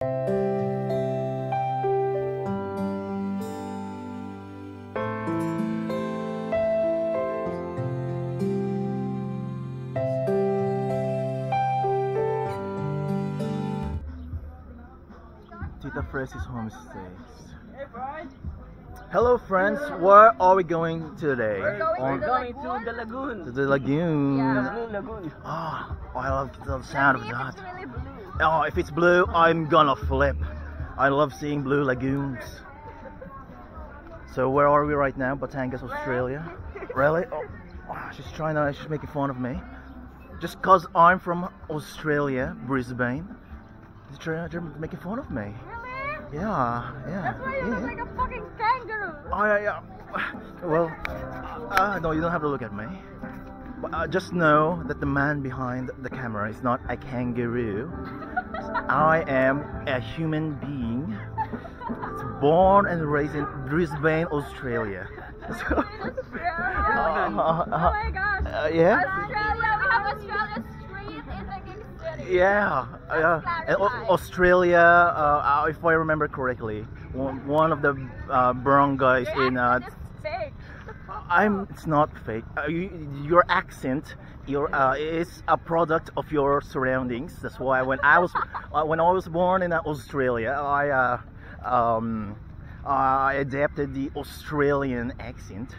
Tita Fressy's homestays. Hello friends, where are we going today? We're going to the lagoon. To the lagoon. Yeah. Lagoon. Oh, I love the sound of If that. it's really blue. Oh, if it's blue, I'm gonna flip. I love seeing blue lagoons. So where are we right now? Batangas, Australia. Really? Oh, she's making fun of me. Just cause I'm from Australia, Brisbane. They're making fun of me. Really? Yeah. That's why you look like a fucking kangaroo. Well, no, you don't have to look at me. But just know that the man behind the camera is not a kangaroo. I am a human being. Born and raised in Brisbane, Australia. So, Australia. Oh my gosh. yeah. Australia. We have Australia street in the King City. Yeah. And Australia, if I remember correctly, one of the barangays in. It's fake. It's not fake. Your accent, is a product of your surroundings. That's why when I was born in Australia, I adapted the Australian accent.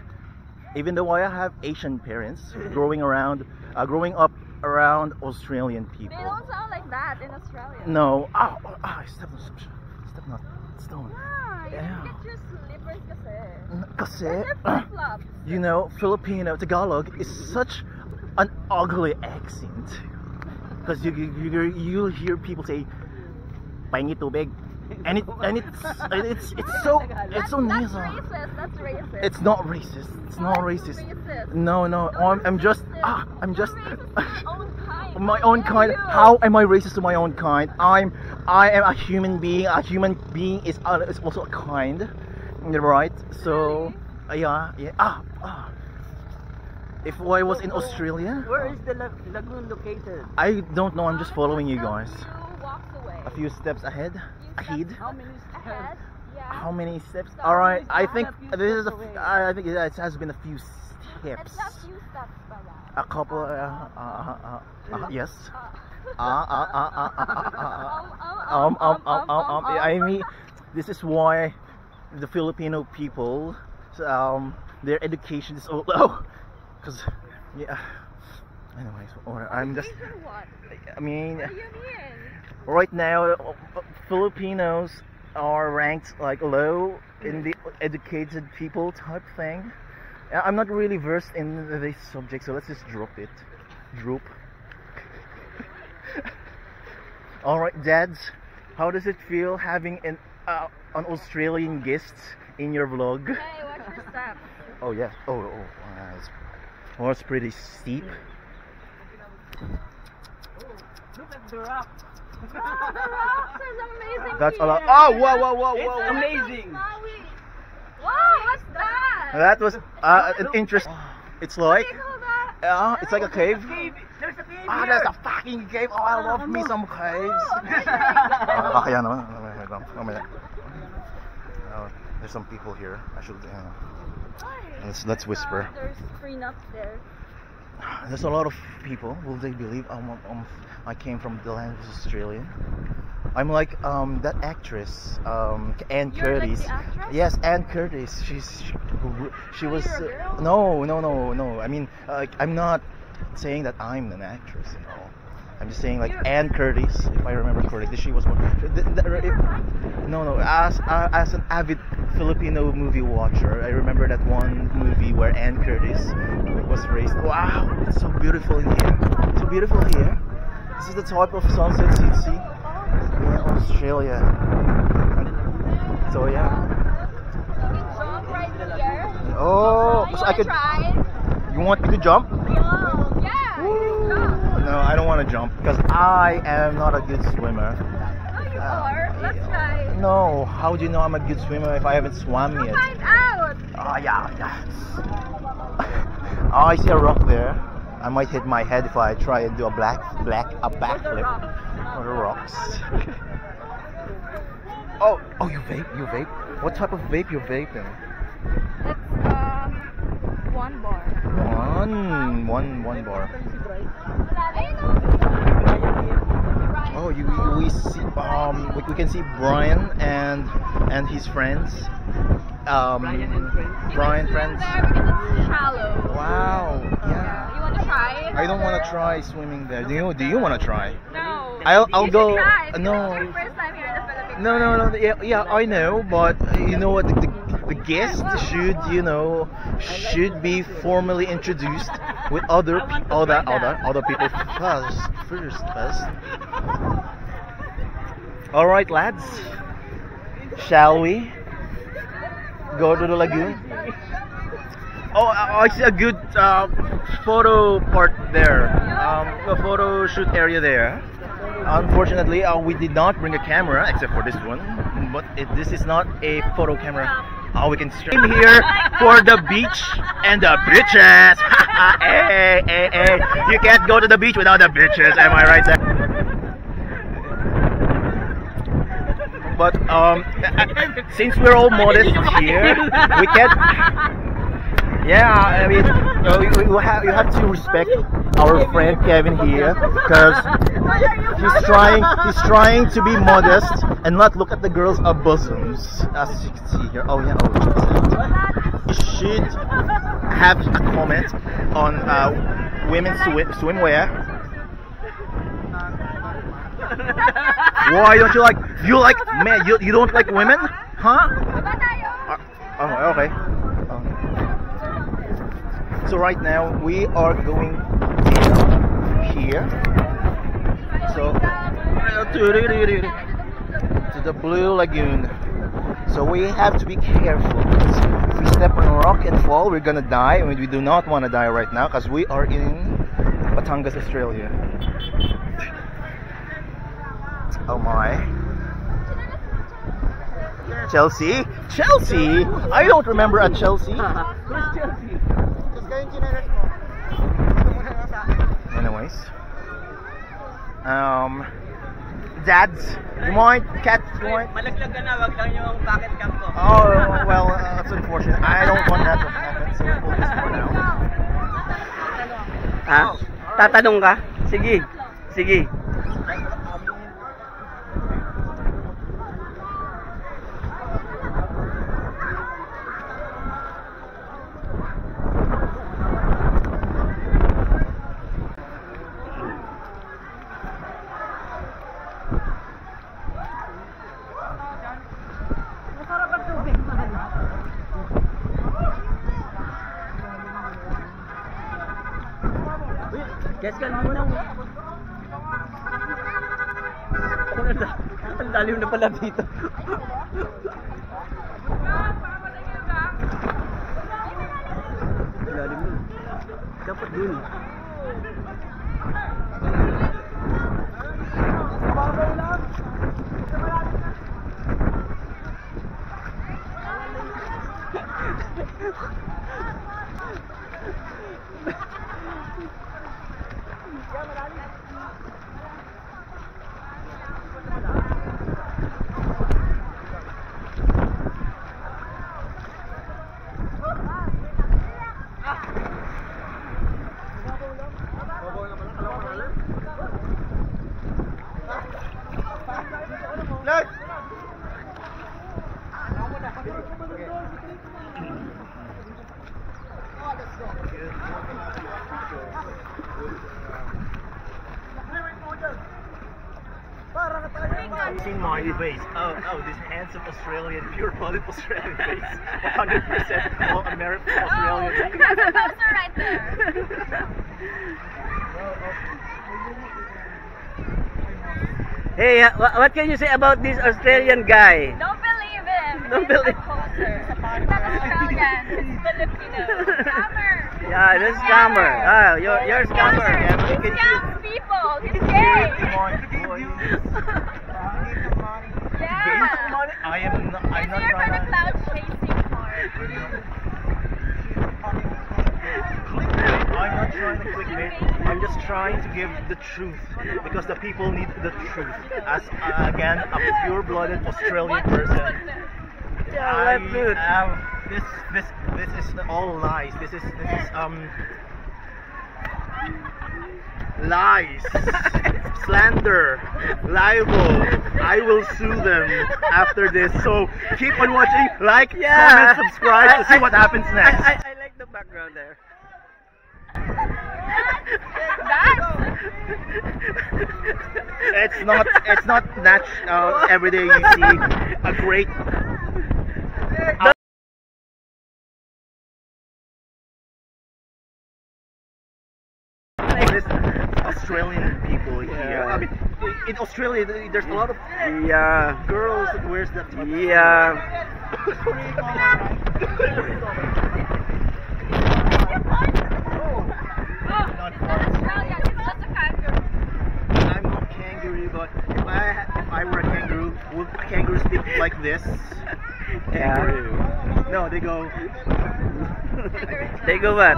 Even though I have Asian parents, growing up around Australian people. They don't sound like that in Australia. No. Step not stone. Yeah, you get your slippers kasi. Kasi, Where's your flip-flops? you know, Filipino Tagalog is such an ugly accent. Because you'll hear people say, "Pahingi tubig," and it's so That's nasal. racist. That's racist. It's not racist. It's not racist. Racist. No. I'm just Own kind. my own kind. You. How am I racist to my own kind? I am a human being. A human being is also a kind, right? So yeah. If I was in Australia, Where is the lagoon located? I don't know. I'm just following you guys. Two walks away. A few steps ahead. Ahead. How many steps? Ahead. Yeah. How many steps? So All right. I it's think a few this is steps away. I think it has been a few steps. It's a few steps, brother. A couple. Yes. I mean, this is why the Filipino people, their education is so low. Cause, yeah. Anyways, I'm just. What? I mean, What do you mean? right now, Filipinos are ranked like low in the educated people type thing. I'm not really versed in this subject, so let's just drop it. Drop. Alright, dads, how does it feel having an Australian guest in your vlog? Hey, watch your step. Oh yeah. It's pretty steep. Look at the rock. Oh, the rocks is amazing. That's a lot. here. Oh, whoa. It's amazing. Wow, what's that? That was an interest. It's like, What do you call that? it's like a cave. There's a cave Ah, here. there's a fucking cave. Oh, I love me some caves. Oh, Kaya naman. Mamaya. There's some people here. I should. Let's whisper. There's three nuts there. There's a lot of people. Will they believe I came from the land of Australia? I'm like that actress, Anne You're like Curtis. the actress? Yes, Anne Curtis. She was. you're a girl? No. I mean, I'm not saying that I'm an actress. I'm just saying like Anne Curtis, if I remember correctly, she was one. No. As an avid Filipino movie watcher, I remember that one movie where Anne Curtis was raised. Wow, it's so beautiful in here. So beautiful here. This is the type of sunsets you'd see in Australia. So yeah. You can jump right here. Oh, You so wanna I could. try? You want me to jump? Yeah. Jump. No, I don't want to jump because I am not a good swimmer. Oh, you are. Let's try. No, how do you know I'm a good swimmer if I haven't swum yet? Find out. Oh yeah. Oh, I see a rock there. I might hit my head if I try and do a backflip rock. on the rocks. Oh, you vape? You vape? What type of vape you vaping? It's one bar. One bar. Ayun o. Oh, we see we can see Brian and his friends. Brian and friends. Brian friends. There because it's shallow. Wow. You Yeah. want to try? I don't want to try swimming there. Do you want to try? No. I'll You should go. try, because No. It's your first time here in the Philippines. No. Yeah, I know, but you know what? The guest should, should be formally introduced with other people first. All right, lads. Shall we go to the lagoon? Oh, I see a good photo part there. A photo shoot area there. Unfortunately, we did not bring a camera except for this one. But this is not a photo camera. We can stream here for the beach and the bitches. Hey. You can't go to the beach without the bitches. Am I right there? But since we're all modest here, we can't. Yeah, I mean, you have to respect our friend Kevin here, because he's trying to be modest and not look at the girls' bosoms, as you can see here. Oh yeah, you should have a comment on women's swimwear. Why don't you like? You like men? You don't like women? Huh? Baba tayo. Oh, okay. So right now we are going here. So to the Blue Lagoon. So we have to be careful. If we step on a rock and fall, we're gonna die. I mean, we do not want to die right now because we are in Batangas, Australia. Oh my. Chelsea? I don't remember a Chelsea. Who's Chelsea? Anyways, dads, you mind? Cat, you mind? Malaglag ka na, wag lang yung pocket cam ko. Oh, well, that's unfortunate. I don't want that to happen, so we'll hold this for now. Ha? Tatanong ka? Sige. Yes, ka naman lang. Ang lalim na pala dito. Lalim na. Dapat dun. Seen my face. Oh, this handsome Australian, pure-blooded Australian face. 100% all American Australian. That's a poster right there. Hey, what can you say about this Australian guy? Don't believe him. Don't He's believe- a poser. He's not Australian. He's Filipino. Scammer. Yeah, this scammer. Ah, you're a scammer. He scams people. He's gay. Yeah. I'm not He's here for the trying cloud chasing part. I'm not trying to clickbait. I'm just trying to give the truth because the people need the truth. As again, a pure-blooded Australian person, Yeah, what truth? this is all lies. This is lies, slander, libel. I will sue them after this. So keep on watching, like, comment, subscribe to see what happens next. I like the background there. It's not natural. Every day you see a great. This Australian people here. I mean, in Australia, there's a lot of Yeah. girls that wears that. Type of Yeah. Australia, it's just a kangaroo. I'm not kangaroo, but if I were a kangaroo, would kangaroos speak like this? Kangaroo. No, they go. They go what?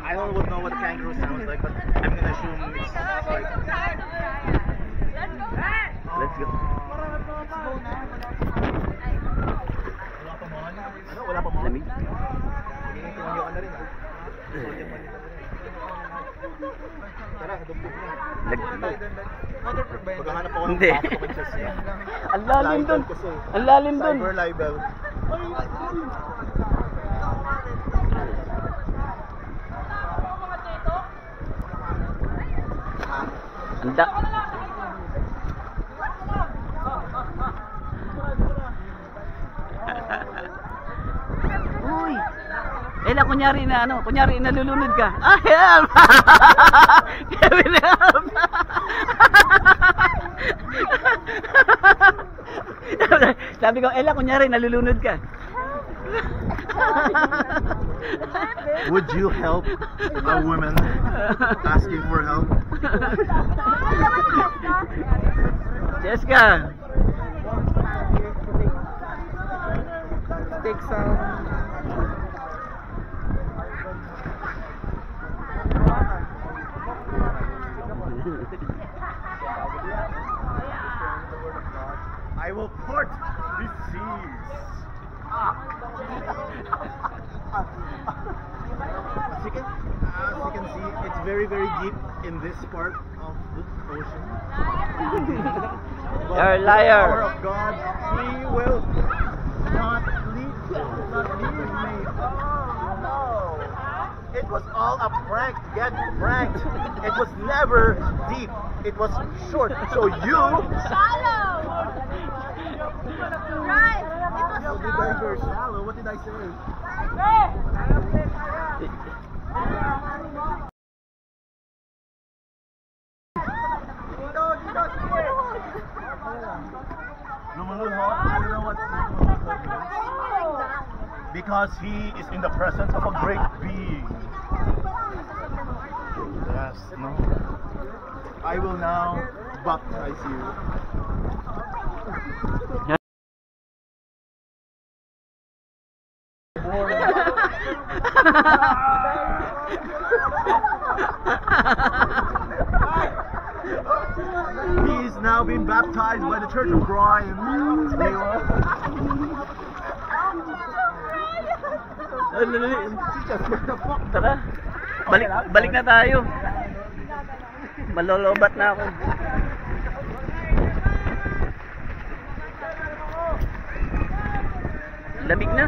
I don't know what a kangaroo sounds like, but I'm gonna assume Oh my it's God, we're like. so tired of Ryan. Let's go back. Let's go. Wala pa man. Ano? Wala pa man. Lamig. Tinanyo ka na rin. Tara, dugtog na. Maghahanap ako ng Hindi. consequences niya. Ang lalim dun. Ang lalim dun. Cyber libel. Anda. Uy. Ela, kunyari na ano, kunyari nalulunod ka. Ah, help! Kevin, help! Sabi ko, Ela, kunyari nalulunod ka. Would you help a woman asking for help? Jessica. Take some. I will part the seas. As you can see, it's very, very deep in this part of the ocean. But You're a the liar. power of God, He will not leave me. It was all a prank. Get pranked. It was never deep. It was short. So you. Shallow. Right. It How was did I shallow. go shallow? What did I say? Lumulunod? I don't know what lumulunod means. Because he is in the presence of a great being. Yes, no. I will now baptize you. He is now being baptized by the Church of Brian. Tara. Balik na tayo. Malolobat na ako. Lamig na.